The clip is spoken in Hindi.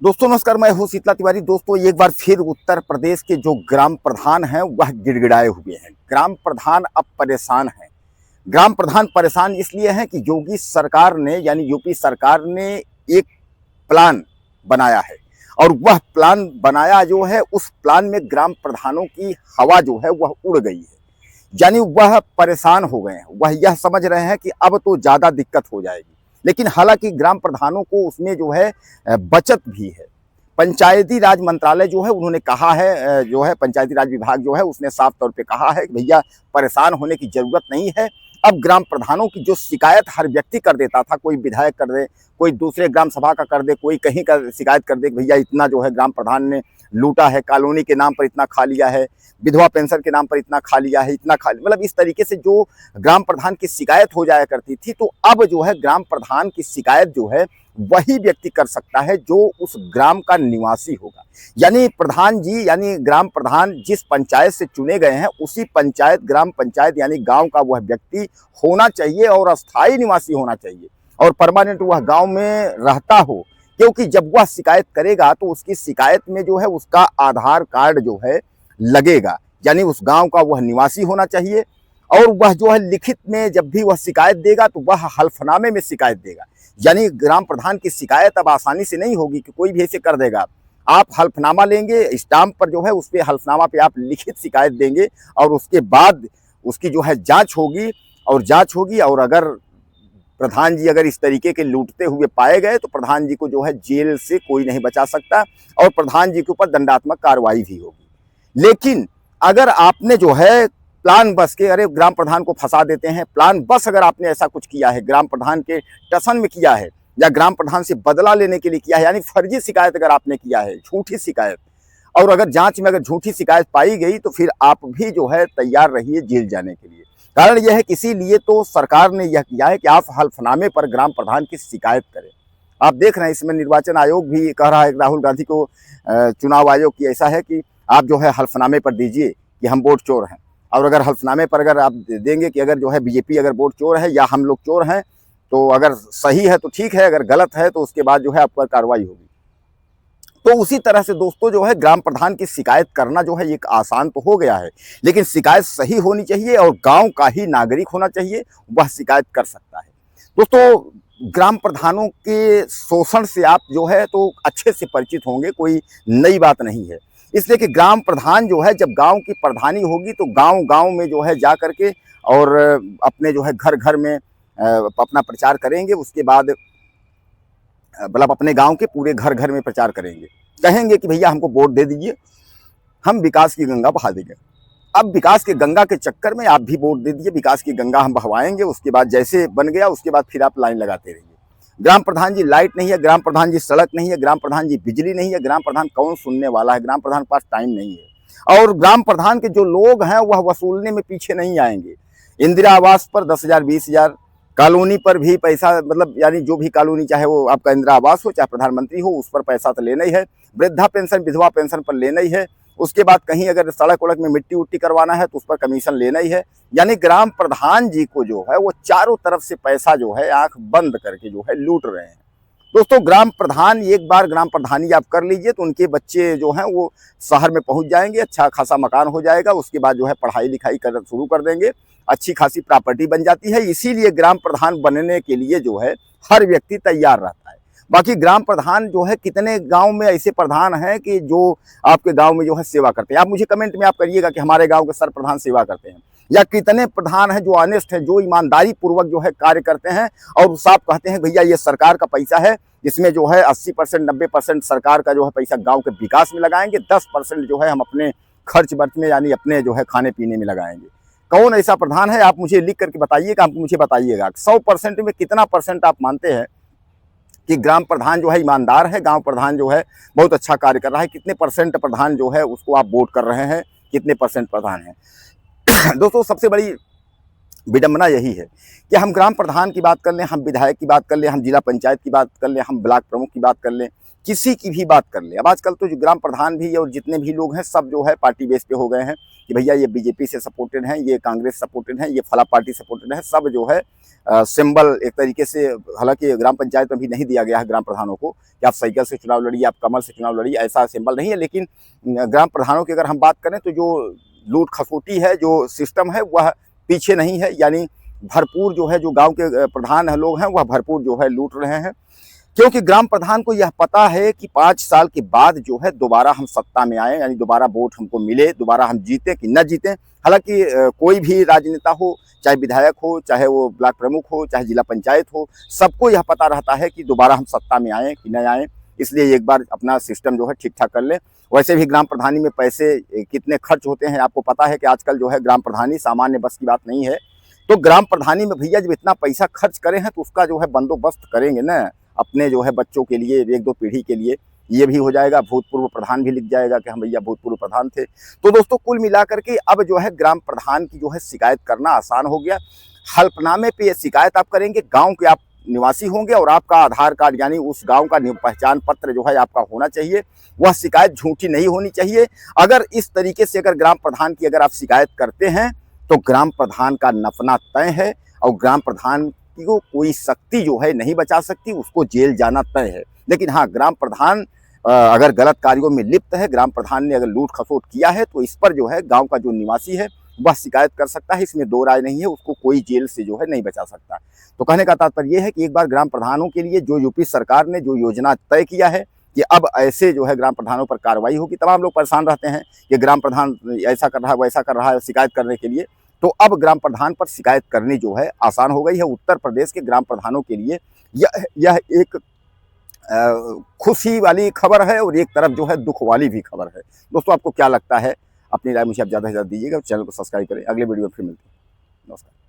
दोस्तों नमस्कार, मैं हूं शीतला तिवारी। दोस्तों एक बार फिर उत्तर प्रदेश के जो ग्राम प्रधान हैं वह गिड़गिड़ाए हुए हैं। ग्राम प्रधान अब परेशान हैं। ग्राम प्रधान परेशान इसलिए हैं कि योगी सरकार ने यानी यूपी सरकार ने एक प्लान बनाया है और वह प्लान बनाया जो है उस प्लान में ग्राम प्रधानों की हवा जो है वह उड़ गई है। यानी वह परेशान हो गए हैं। वह यह समझ रहे हैं कि अब तो ज़्यादा दिक्कत हो जाएगी। लेकिन हालांकि ग्राम प्रधानों को उसमें जो है बचत भी है। पंचायती राज मंत्रालय जो है उन्होंने कहा है, जो है पंचायती राज विभाग जो है उसने साफ तौर पे कहा है कि भैया परेशान होने की जरूरत नहीं है। अब ग्राम प्रधानों की जो शिकायत हर व्यक्ति कर देता था, कोई विधायक कर दे, कोई दूसरे ग्राम सभा का कर दे, कोई कहीं का शिकायत कर दे कि भैया इतना जो है ग्राम प्रधान ने लूटा है, कॉलोनी के नाम पर इतना खा लिया है, विधवा पेंशन के नाम पर इतना खा लिया है, इतना खा, मतलब इस तरीके से जो ग्राम प्रधान की शिकायत हो जाया करती थी। तो अब जो है ग्राम प्रधान की शिकायत जो है वही व्यक्ति कर सकता है जो उस ग्राम का निवासी होगा। यानी प्रधान जी यानी ग्राम प्रधान जिस पंचायत से चुने गए हैं उसी पंचायत, ग्राम पंचायत यानी गांव का वह व्यक्ति होना चाहिए और अस्थायी निवासी होना चाहिए और परमानेंट वह गांव में रहता हो। क्योंकि जब वह शिकायत करेगा तो उसकी शिकायत में जो है उसका आधार कार्ड जो है लगेगा, यानी उस गांव का वह निवासी होना चाहिए। और वह जो है लिखित में जब भी वह शिकायत देगा तो वह हल्फनामे में शिकायत देगा। यानी ग्राम प्रधान की शिकायत अब आसानी से नहीं होगी कि कोई भी ऐसे कर देगा। आप हल्फनामा लेंगे, स्टाम्प पर जो है उस पर हल्फनामा पे आप लिखित शिकायत देंगे और उसके बाद उसकी जो है जांच होगी और अगर प्रधान जी अगर इस तरीके के लूटते हुए पाए गए तो प्रधान जी को जो है जेल से कोई नहीं बचा सकता और प्रधान जी के ऊपर दंडात्मक कार्रवाई भी होगी। लेकिन अगर आपने जो है प्लान बस के अरे ग्राम प्रधान को फंसा देते हैं, प्लान बस अगर आपने ऐसा कुछ किया है, ग्राम प्रधान के टसन में किया है या ग्राम प्रधान से बदला लेने के लिए किया है, यानी फर्जी शिकायत अगर आपने किया है, झूठी शिकायत, और अगर जांच में अगर झूठी शिकायत पाई गई तो फिर आप भी जो है तैयार रहिए जेल जाने के लिए। कारण यह है कि इसीलिए तो सरकार ने यह किया है कि आप हल्फनामे पर ग्राम प्रधान की शिकायत करें। आप देख रहे हैं इसमें निर्वाचन आयोग भी कह रहा है, राहुल गांधी को चुनाव आयोग की ऐसा है कि आप जो है हल्फनामे पर दीजिए कि हम वोट चोर हैं। और अगर हल्फनामे पर अगर आप देंगे कि अगर जो है बीजेपी अगर वोट चोर है या हम लोग चोर हैं, तो अगर सही है तो ठीक है, अगर गलत है तो उसके बाद जो है आप पर कार्रवाई होगी। तो उसी तरह से दोस्तों जो है ग्राम प्रधान की शिकायत करना जो है एक आसान तो हो गया है, लेकिन शिकायत सही होनी चाहिए और गांव का ही नागरिक होना चाहिए, वह शिकायत कर सकता है। दोस्तों ग्राम प्रधानों के शोषण से आप जो है तो अच्छे से परिचित होंगे, कोई नई बात नहीं है। इसलिए कि ग्राम प्रधान जो है जब गांव की प्रधानी होगी तो गांव में जो है जा करके और अपने जो है घर घर में अपना प्रचार करेंगे। उसके बाद मतलब अपने गांव के पूरे घर घर में प्रचार करेंगे, कहेंगे कि भैया हमको वोट दे दीजिए, हम विकास की गंगा बहा देंगे। अब विकास के गंगा के चक्कर में आप भी वोट दे दीजिए, विकास की गंगा हम बहवाएंगे। उसके बाद जैसे बन गया उसके बाद फिर आप लाइन लगाते रहिए। ग्राम प्रधान जी लाइट नहीं है, ग्राम प्रधान जी सड़क नहीं है, ग्राम प्रधान जी बिजली नहीं है, ग्राम प्रधान कौन सुनने वाला है, ग्राम प्रधान के पास टाइम नहीं है। और ग्राम प्रधान के जो लोग हैं वह वसूलने में पीछे नहीं आएंगे। इंदिरा आवास पर 10,000 20,000, कॉलोनी पर भी पैसा, मतलब यानी जो भी कॉलोनी चाहे वो आपका इंदिरा आवास हो चाहे प्रधानमंत्री हो, उस पर पैसा तो लेना ही है। वृद्धा पेंशन विधवा पेंशन पर लेना ही है। उसके बाद कहीं अगर सड़क वड़क में मिट्टी उट्टी करवाना है तो उस पर कमीशन लेना ही है। यानी ग्राम प्रधान जी को जो है वो चारों तरफ से पैसा जो है आंख बंद करके जो है लूट रहे हैं। दोस्तों ग्राम प्रधान एक बार ग्राम प्रधानी आप कर लीजिए तो उनके बच्चे जो हैं वो शहर में पहुंच जाएंगे, अच्छा खासा मकान हो जाएगा, उसके बाद जो है पढ़ाई लिखाई कर शुरू कर देंगे, अच्छी खासी प्रॉपर्टी बन जाती है। इसीलिए ग्राम प्रधान बनने के लिए जो है हर व्यक्ति तैयार रहता है। बाकी ग्राम प्रधान जो है कितने गांव में ऐसे प्रधान हैं कि जो आपके गांव में जो है सेवा करते हैं, आप मुझे कमेंट में आप करिएगा कि हमारे गांव के सर प्रधान सेवा करते हैं, या कितने प्रधान हैं जो ऑनेस्ट है, जो ईमानदारी पूर्वक जो है कार्य करते हैं और साफ कहते हैं भैया ये सरकार का पैसा है, इसमें जो है 80% 90% सरकार का जो है पैसा गांव के विकास में लगाएंगे, 10% जो है हम अपने खर्च बर्च में यानी अपने जो है खाने पीने में लगाएंगे। कौन ऐसा प्रधान है आप मुझे लिख करके बताइएगा, आप मुझे बताइएगा 100% में कितना परसेंट आप मानते हैं कि ग्राम प्रधान जो है ईमानदार है, गांव प्रधान जो है बहुत अच्छा कार्य कर रहा है, कितने परसेंट प्रधान जो है उसको आप वोट कर रहे हैं, कितने परसेंट प्रधान है। दोस्तों सबसे बड़ी विडंबना यही है कि हम ग्राम प्रधान की बात कर लें, हम विधायक की बात कर लें, हम जिला पंचायत की बात कर लें, हम ब्लॉक प्रमुख की बात कर लें, किसी की भी बात कर ले। अब आजकल तो जो ग्राम प्रधान भी और जितने भी लोग हैं सब जो है पार्टी बेस पे हो गए हैं कि भैया ये बीजेपी से सपोर्टेड हैं, ये कांग्रेस सपोर्टेड हैं, ये फला पार्टी सपोर्टेड है। सब जो है सिंबल एक तरीके से, हालांकि ग्राम पंचायत में भी नहीं दिया गया है ग्राम प्रधानों को कि आप साइकिल से चुनाव लड़िए, आप कमल से चुनाव लड़िए, ऐसा सिंबल नहीं है। लेकिन ग्राम प्रधानों की अगर हम बात करें तो जो लूट खसोटी है, जो सिस्टम है, वह पीछे नहीं है। यानी भरपूर जो है, जो गांव के प्रधान लोग हैं वह भरपूर जो है लूट रहे हैं, क्योंकि ग्राम प्रधान को यह पता है कि 5 साल के बाद जो है दोबारा हम सत्ता में आए, यानी दोबारा वोट हमको मिले, दोबारा हम जीते कि न जीते। हालांकि कोई भी राजनेता हो, चाहे विधायक हो, चाहे वो ब्लॉक प्रमुख हो, चाहे जिला पंचायत हो, सबको यह पता रहता है कि दोबारा हम सत्ता में आए कि न आए। इसलिए एक बार अपना सिस्टम जो है ठीक ठाक कर ले। वैसे भी ग्राम प्रधानी में पैसे कितने खर्च होते हैं आपको पता है कि आजकल जो है ग्राम प्रधानी सामान्य बस की बात नहीं है। तो ग्राम प्रधानी में भैया जब इतना पैसा खर्च करें हैं तो उसका जो है बंदोबस्त करेंगे ना अपने जो है बच्चों के लिए, 1-2 पीढ़ी के लिए। ये भी हो जाएगा, भूतपूर्व प्रधान भी लिख जाएगा कि हम भैया भूतपूर्व प्रधान थे। तो दोस्तों कुल मिलाकर के अब जो है ग्राम प्रधान की जो है शिकायत करना आसान हो गया। हल्फनामे पे ये शिकायत आप करेंगे, गांव के आप निवासी होंगे और आपका आधार कार्ड यानी उस गांव का पहचान पत्र जो है आपका होना चाहिए। वह शिकायत झूठी नहीं होनी चाहिए। अगर इस तरीके से अगर ग्राम प्रधान की अगर आप शिकायत करते हैं तो ग्राम प्रधान का नफना तय है और ग्राम प्रधान को कोई शक्ति जो है नहीं बचा सकती, उसको जेल जाना तय है। लेकिन हाँ, ग्राम प्रधान अगर गलत कार्यों में लिप्त है, ग्राम प्रधान ने अगर लूट खसोट किया है तो इस पर जो है गांव का जो निवासी है वह शिकायत कर सकता है। इसमें दो राय नहीं है, उसको कोई जेल से जो है नहीं बचा सकता। तो कहने का तात्पर्य यह है कि एक बार ग्राम प्रधानों के लिए जो यूपी सरकार ने जो योजना तय किया है कि अब ऐसे जो है ग्राम प्रधानों पर कार्रवाई होगी। तमाम लोग परेशान रहते हैं कि ग्राम प्रधान ऐसा कर रहा है, वैसा कर रहा है शिकायत करने के लिए। तो अब ग्राम प्रधान पर शिकायत करनी जो है आसान हो गई है। उत्तर प्रदेश के ग्राम प्रधानों के लिए यह एक खुशी वाली खबर है और एक तरफ जो है दुख वाली भी खबर है। दोस्तों आपको क्या लगता है? अपनी राय मुझे आप ज़्यादा से ज़्यादा दीजिएगा। चैनल को सब्सक्राइब करें। अगले वीडियो में फिर मिलते हैं। नमस्कार।